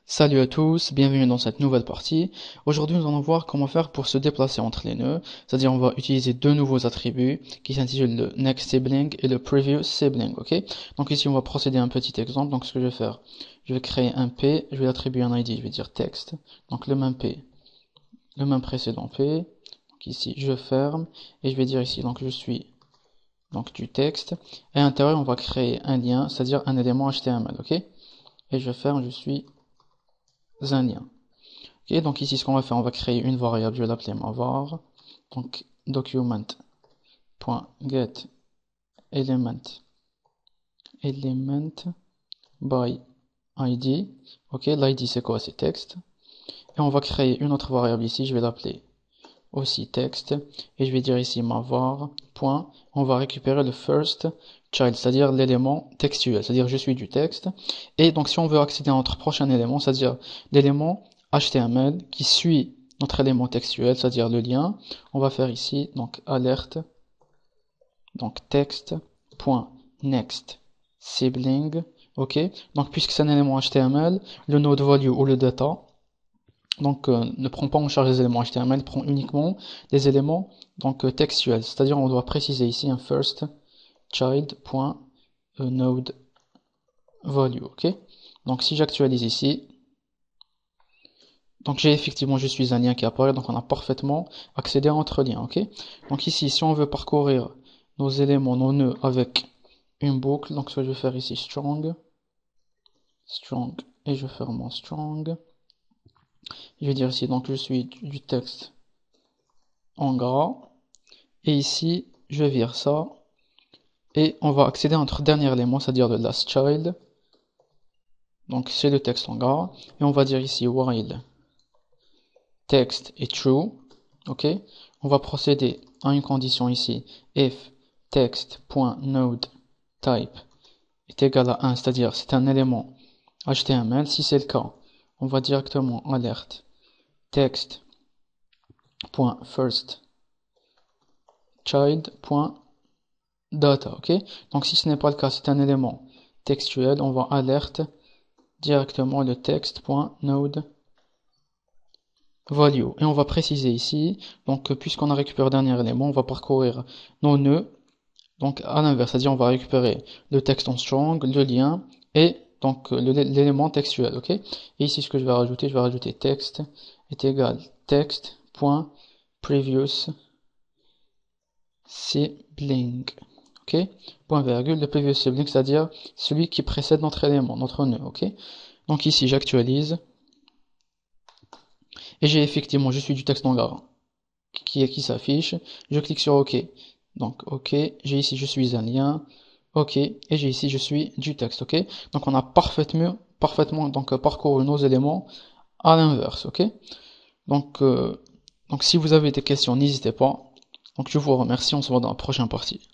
Salut à tous, bienvenue dans cette nouvelle partie. Aujourd'hui, nous allons voir comment faire pour se déplacer entre les nœuds, c'est-à-dire on va utiliser deux nouveaux attributs qui s'intitulent le next sibling et le previous sibling, ok? Donc ici, on va procéder à un petit exemple. Donc ce que je vais faire, je vais créer un P, je vais attribuer un ID, je vais dire text. Donc le même P, le même précédent P. Donc ici, je ferme et je vais dire ici, donc je suis donc du texte. Et à l'intérieur, on va créer un lien, c'est-à-dire un élément HTML, ok? Et je ferme, je suis un lien. Ok, donc ici, ce qu'on va faire, on va créer une variable, je vais l'appeler ma var. Donc, document.get element by id. Ok, l'id c'est quoi? C'est texte. Et on va créer une autre variable ici, je vais l'appeler aussi texte. Et je vais dire ici ma var. Point. On va récupérer le first child, c'est-à-dire l'élément textuel, c'est-à-dire je suis du texte. Et donc, si on veut accéder à notre prochain élément, c'est-à-dire l'élément HTML qui suit notre élément textuel, c'est-à-dire le lien, on va faire ici, donc alerte, donc text.next sibling, ok. Donc puisque c'est un élément HTML, le node value ou le data, donc ne prend pas en charge les éléments HTML, prend uniquement les éléments donc textuels, c'est-à-dire on doit préciser ici un first child.node value, ok. Donc si j'actualise ici, donc j'ai effectivement, je suis un lien qui apparaît, donc on a parfaitement accédé à notre lien, ok. Donc ici, si on veut parcourir nos éléments, nos nœuds avec une boucle, donc ce que je vais faire ici, strong, et je ferme mon strong. Je vais dire ici, donc je suis du texte en gras, et ici, je vire ça, et on va accéder à notre dernier élément, c'est-à-dire le last child. Donc c'est le texte en gras, et on va dire ici while text est true, ok. On va procéder à une condition ici, if text.node_type est égal à 1, c'est-à-dire c'est un élément HTML. Si c'est le cas, on va directement alerte text.firstChild.data, ok. Donc si ce n'est pas le cas, c'est un élément textuel, on va alerte directement le text.node value. Et on va préciser ici, donc puisqu'on a récupéré le dernier élément, on va parcourir nos nœuds, donc à l'inverse, c'est-à-dire on va récupérer le texte en strong, le lien, et donc l'élément textuel, ok. Et ici ce que je vais rajouter text est égal text.previous sibling, ok. Point virgule, le previous sibling, c'est-à-dire celui qui précède notre élément, notre nœud, ok. Donc ici j'actualise. Et j'ai effectivement, je suis du texte en gras qui s'affiche. Je clique sur OK. Donc OK, j'ai ici je suis un lien. OK, et j'ai ici je suis du texte. OK. Donc on a parfaitement donc parcouru nos éléments à l'inverse. OK. Donc si vous avez des questions, n'hésitez pas. Donc je vous remercie. On se voit dans la prochaine partie.